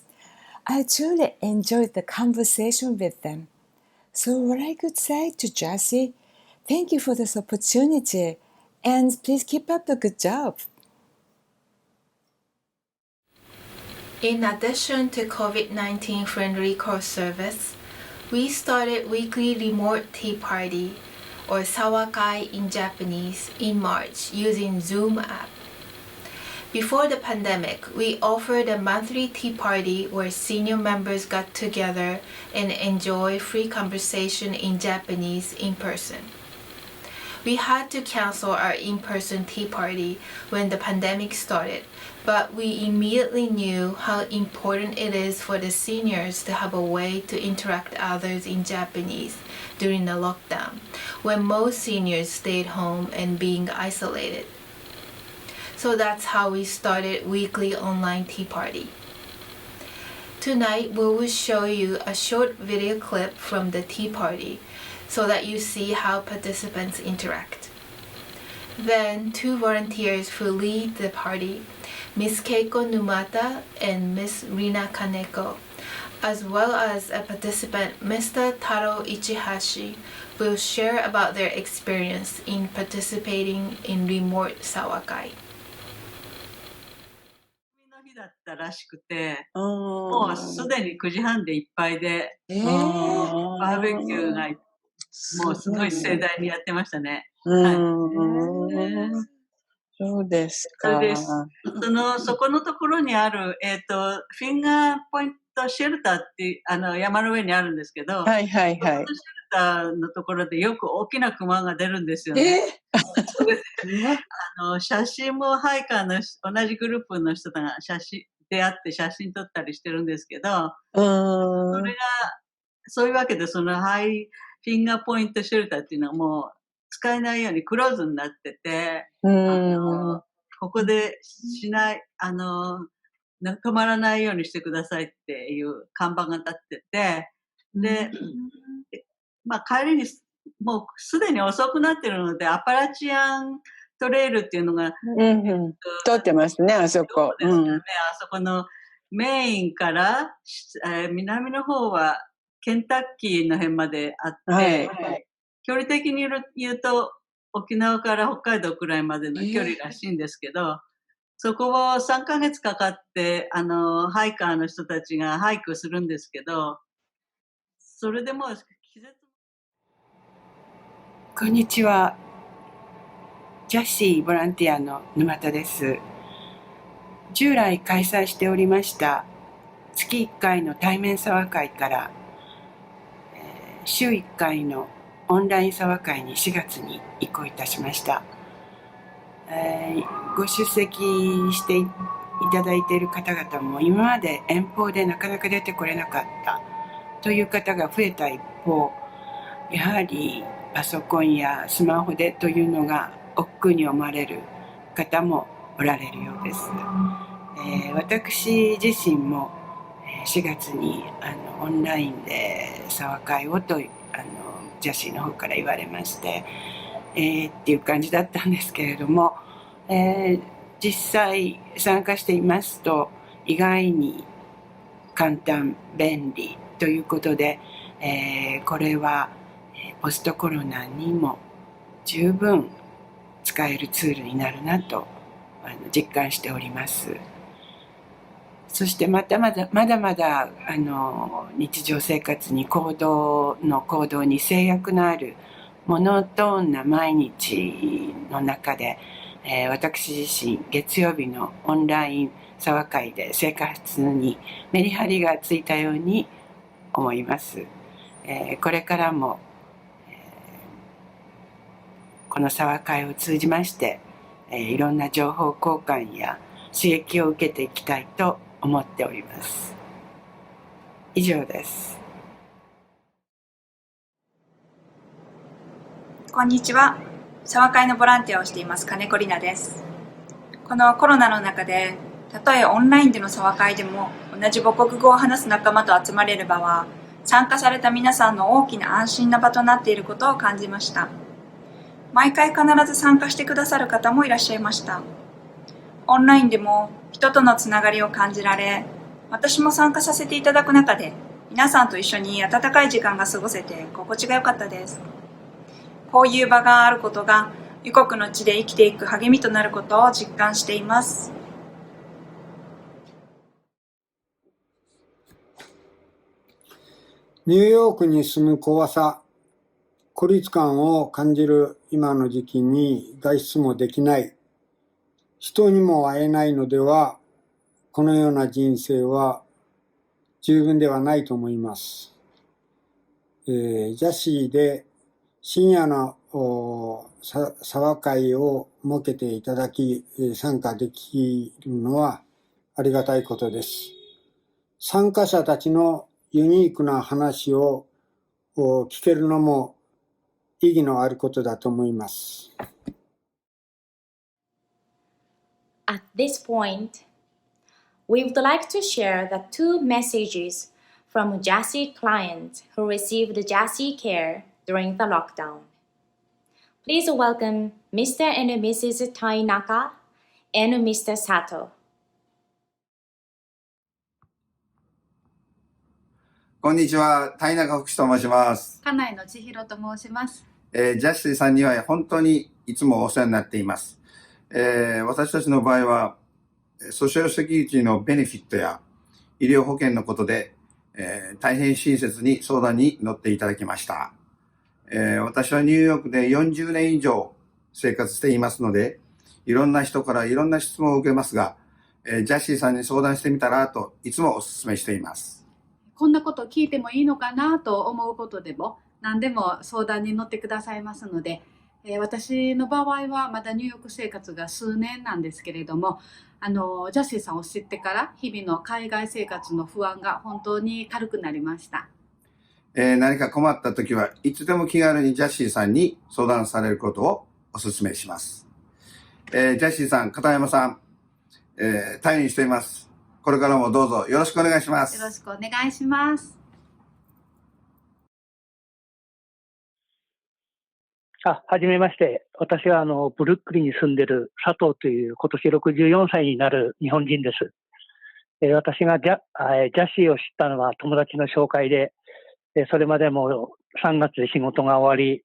I truly enjoyed the conversation with them. So what I could say to JASSI, thank you for this opportunity and please keep up the good job. In addition to COVID-19 friendly call service, we started weekly remote tea party, or sawakai in Japanese, in March using Zoom app. Before the pandemic, we offered a monthly tea party where senior members got together and enjoy free conversation in Japanese in person. We had to cancel our in-person tea party when the pandemic started, but we immediately knew how important it is for the seniors to have a way to interact with others in Japanese during the lockdown, when most seniors stayed home and being isolated. So that's how we started weekly online tea party. Tonight we will show you a short video clip from the tea party so that you see how participants interact. Then 2 volunteers who lead the party, Ms. Keiko Numata and Ms. Rina Kaneko, as well as a participant, Mr. Taro Ichihashi, will share about their experience in participating in remote sawakai. 日だったらしくて、もうすでに9時半でいっぱいで、バーベキューがもうすごい盛大にやってましたね。そうですそれでか。そこのところにある、フィンガーポイントシェルターって山の上にあるんですけど、はいはいはい。シェルターのところでよく大きなクマが出るんですよね。それで写真もハイカーの同じグループの人が出会って写真撮ったりしてるんですけど、それがそういうわけでそのハイフィンガーポイントシェルターっていうのはもう使えないようにクローズになってて、ここでしない、止まらないようにしてくださいっていう看板が立ってて、で、まあ帰りにもうすでに遅くなってるので、アパラチアントレイルっていうのが、通ってますね、あそこ。ですよね、あそこのメインから、南の方はケンタッキーの辺まであって、はいはい、距離的に言うと沖縄から北海道くらいまでの距離らしいんですけど、そこを3ヶ月かかって、ハイカーの人たちがハイクするんですけど、それでも季節。こんにちは。ジャシーボランティアの沼田です。従来開催しておりました月1回の対面茶話会から、週1回のオンライン茶話会に4月に移行いたしました。ご出席していただいている方々も今まで遠方でなかなか出てこれなかったという方が増えた一方、やはりパソコンやスマホでというのが億劫に思われる方もおられるようです。私自身も4月にオンラインで茶話会をとジャシーの方から言われまして、っていう感じだったんですけれども、実際参加していますと意外に簡単便利ということで、これはポストコロナにも十分使えるツールになるなと実感しております。そしてまだまだ日常生活に行動に制約のあるモノトーンな毎日の中で、私自身月曜日のオンライン茶話会で生活にメリハリがついたように思います。これからも、この茶話会を通じまして、いろんな情報交換や刺激を受けていきたいと思っております。以上です。こんにちは。茶話会のボランティアをしています金子里奈です。このコロナの中で、たとえオンラインでの茶話会でも同じ母国語を話す仲間と集まれる場は、参加された皆さんの大きな安心な場となっていることを感じました。毎回必ず参加してくださる方もいらっしゃいました。オンラインでも人とのつながりを感じられ、私も参加させていただく中で、皆さんと一緒に温かい時間が過ごせて心地が良かったです。こういう場があることが、異国の地で生きていく励みとなることを実感しています。ニューヨークに住む怖さ、孤立感を感じる今の時期に外出もできない、人にも会えないのでは、このような人生は十分ではないと思います。ジャシーで深夜の茶話会を設けていただき、参加できるのはありがたいことです。参加者たちのユニークな話を聞けるのも意義のあることだと思います。At this point, we would like to share the 2 messages from JASSI clients who received JASSI care during the lockdown. Please welcome Mr. and Mrs. Hatanaka and Mr. Sato. こんにちは、田中福士と申します。金井の千尋と申します。ジャスティさんには本当にいつもお世話になっています。私たちの場合は、ソーシャルセキュリティのベネフィットや医療保険のことで、大変親切に相談に乗っていただきました。私はニューヨークで40年以上生活していますので、いろんな人からいろんな質問を受けますが、ジャシーさんに相談してみたらといつもお勧めしています。こんなこと聞いてもいいのかなと思うことでも何でも相談に乗ってくださいますので、私の場合はまだニューヨーク生活が数年なんですけれども、ジャシーさんを知ってから日々の海外生活の不安が本当に軽くなりました。何か困った時はいつでも気軽にジャシーさんに相談されることをお勧めします。ジャシーさん、片山さん、退院しています。これからもどうぞよろしくお願いします。よろしくお願いします。はじめまして。私はブルックリンに住んでいる佐藤という今年64歳になる日本人です。私がジャシーを知ったのは友達の紹介で、それまでも3月で仕事が終わり、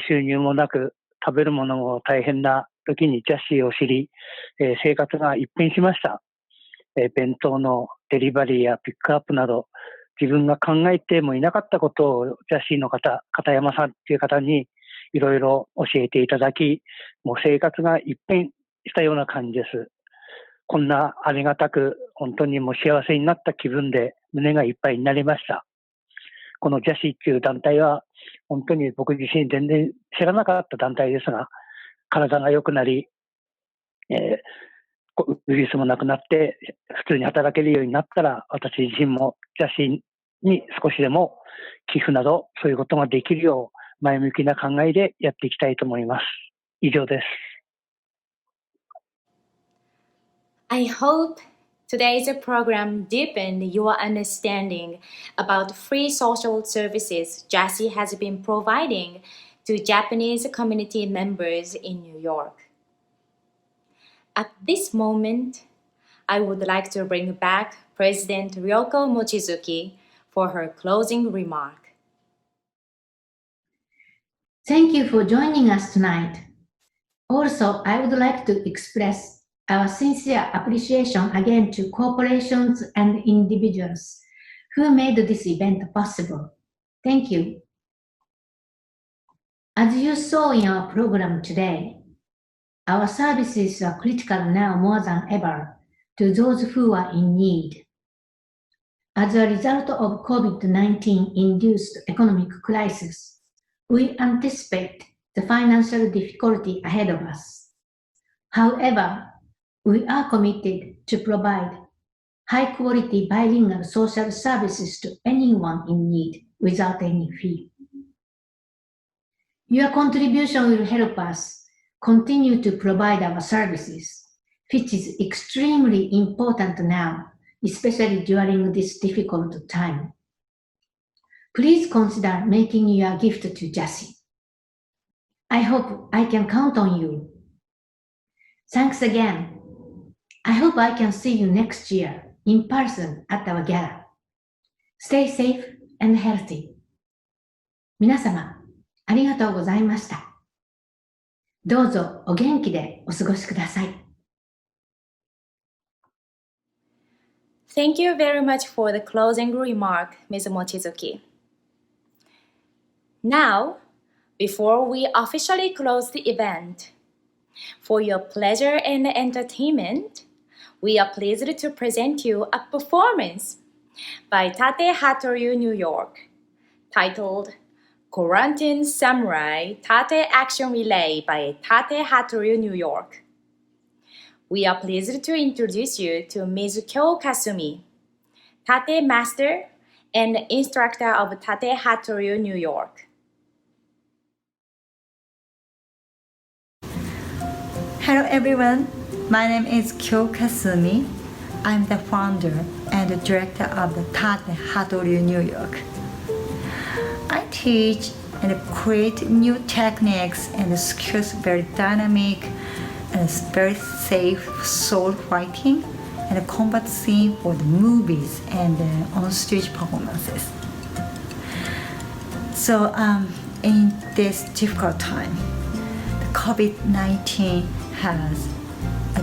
収入もなく食べるものも大変な時にジャシーを知り、生活が一変しました。弁当のデリバリーやピックアップなど、自分が考えてもいなかったことをジャシーの片山さんという方にいろいろ教えていただき、もう生活が一変したような感じです。こんなありがたく、本当にもう幸せになった気分で胸がいっぱいになりました。このJASSIっていう団体は、本当に僕自身全然知らなかった団体ですが、体が良くなり、ウイルスもなくなって、普通に働けるようになったら、私自身もJASSIに少しでも寄付など、そういうことができるよう、前向きな考えでやっていきたいと思います。以上です。I hope today's program deepened your understanding about free social services JASSI has been providing to Japanese community members in New York. At this moment, I would like to bring back President Ryoko Mochizuki for her closing remark. Thank you for joining us tonight. Also, I would like to express our sincere appreciation again to corporations and individuals who made this event possible. Thank you. As you saw in our program today, our services are critical now more than ever to those who are in need. As a result of COVID-19-induced economic crisis, we anticipate the financial difficulty ahead of us. However, we are committed to provide high-quality bilingual social services to anyone in need without any fee. Your contribution will help us continue to provide our services, which is extremely important now, especially during this difficult time. Please consider making your gift to JASSI. I hope I can count on you. Thanks again. I hope I can see you next year in person at our gala. Stay safe and healthy. 皆様、ありがとうございました。どうぞお元気でお過ごしください。Thank you very much for the closing remark, Ms. Mochizuki. Now, before we officially close the event, for your pleasure and entertainment, we are pleased to present you a performance by Tate Hatoru New York, titled Quarantine Samurai Tate Action Relay by Tate Hatoru New York. We are pleased to introduce you to Ms. Kyo Kasumi, Tate Master and Instructor of Tate Hatoru New York. Hello everyone, my name is Kyo Kasumi. I'm the founder and director of the Tate Hatoru New York. I teach and create new techniques and skills, very dynamic and very safe sword fighting and combat scene for the movies and on-stage performances. So in this difficult time, the COVID-19 has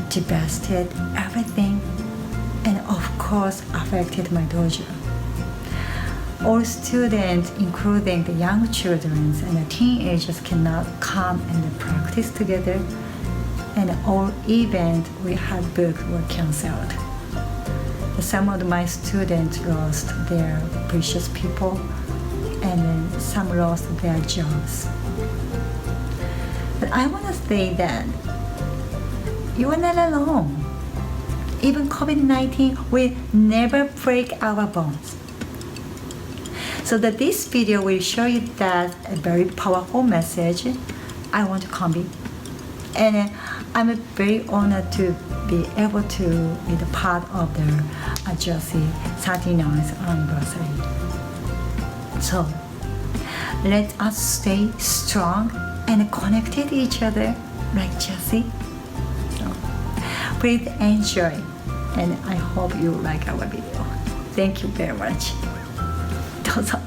devastated everything and of course affected my dojo. All students, including the young children and the teenagers, cannot come and practice together, and all events we had booked were cancelled. Some of my students lost their precious people, and then some lost their jobs. But I want to say that you are not alone. Even COVID-19 will never break our bonds. So that this video will show you that a very powerful message I want to convey. And I'm very honored to be able to be the part of the JASSI 39th anniversary. So let us stay strong and connected each other like JASSI. So please enjoy, and I hope you like our video. Thank you very much. どうぞ。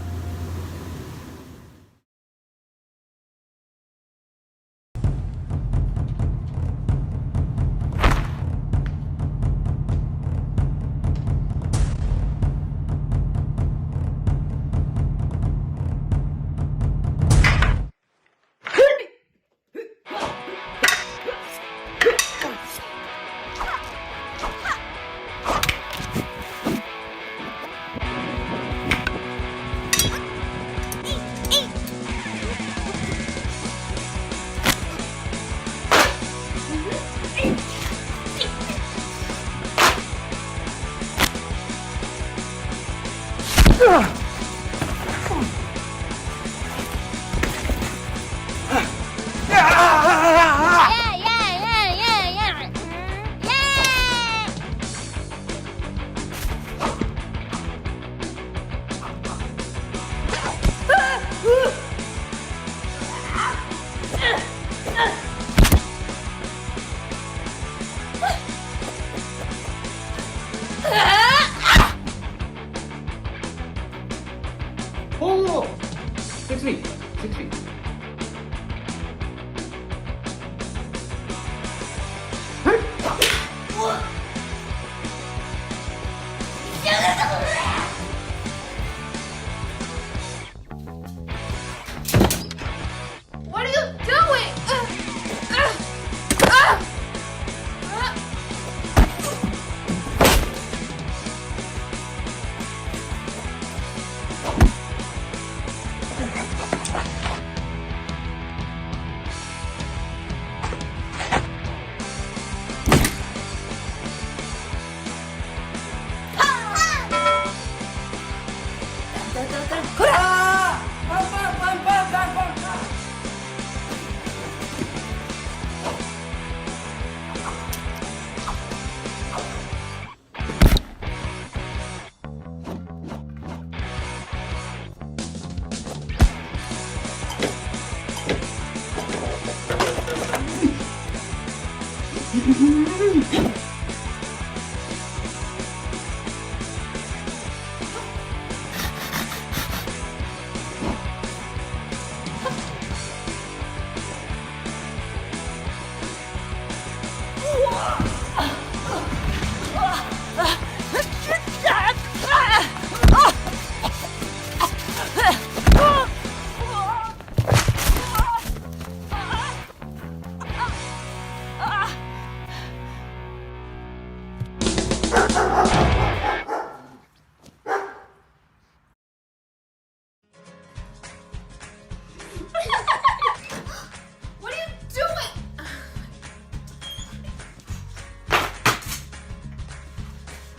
What are you doing?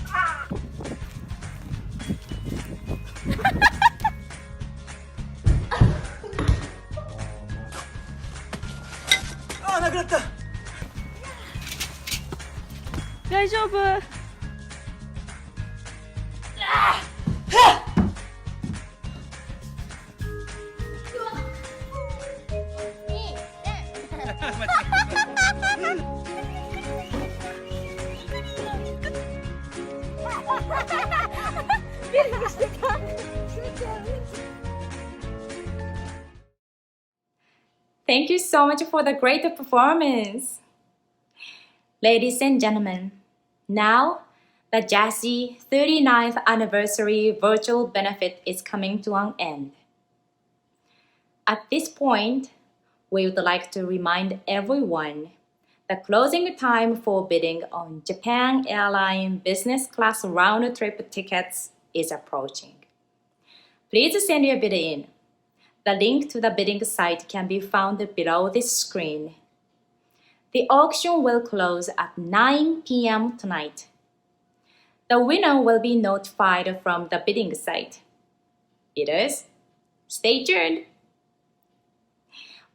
Ah, なくなった。大丈夫。Thank you so much for the great performance. Ladies and gentlemen, now the JASSI 39th anniversary virtual benefit is coming to an end. At this point, we would like to remind everyone the closing time for bidding on Japan Airlines business class round trip tickets is approaching. Please send your bid in. The link to the bidding site can be found below this screen. The auction will close at 9 p.m. tonight. The winner will be notified from the bidding site. Bidders, stay tuned!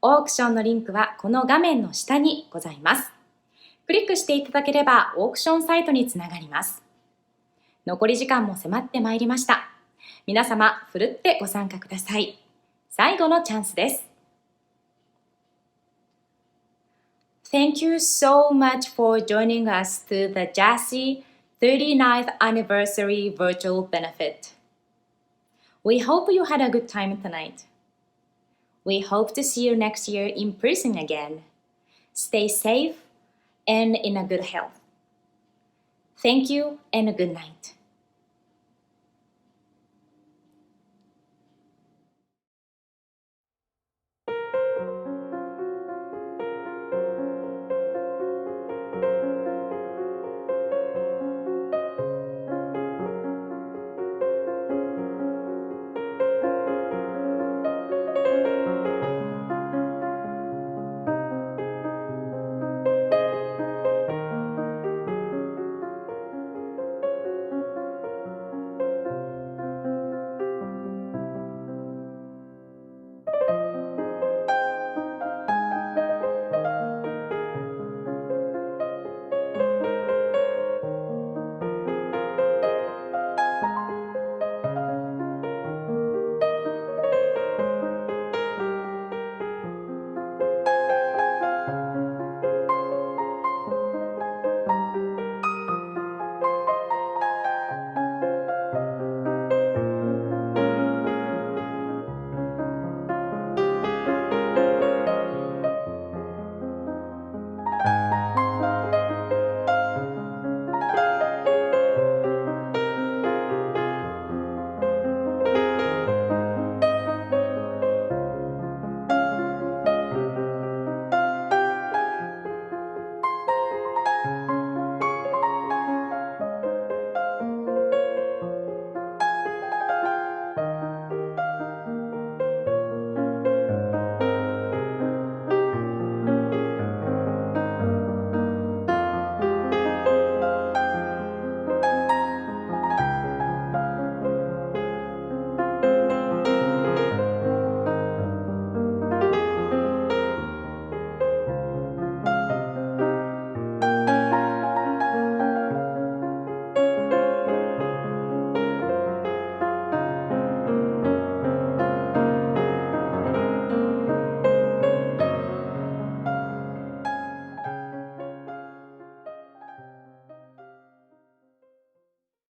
オークションのリンクはこの画面の下にございます。クリックしていただければオークションサイトにつながります。残り時間も迫ってまいりました。皆様、ふるってご参加ください。最後のチャンスです。Thank you so much for joining us to the JASSI 39th anniversary virtual benefit. We hope you had a good time tonight. We hope to see you next year in person again. Stay safe and in a good health. Thank you and good night.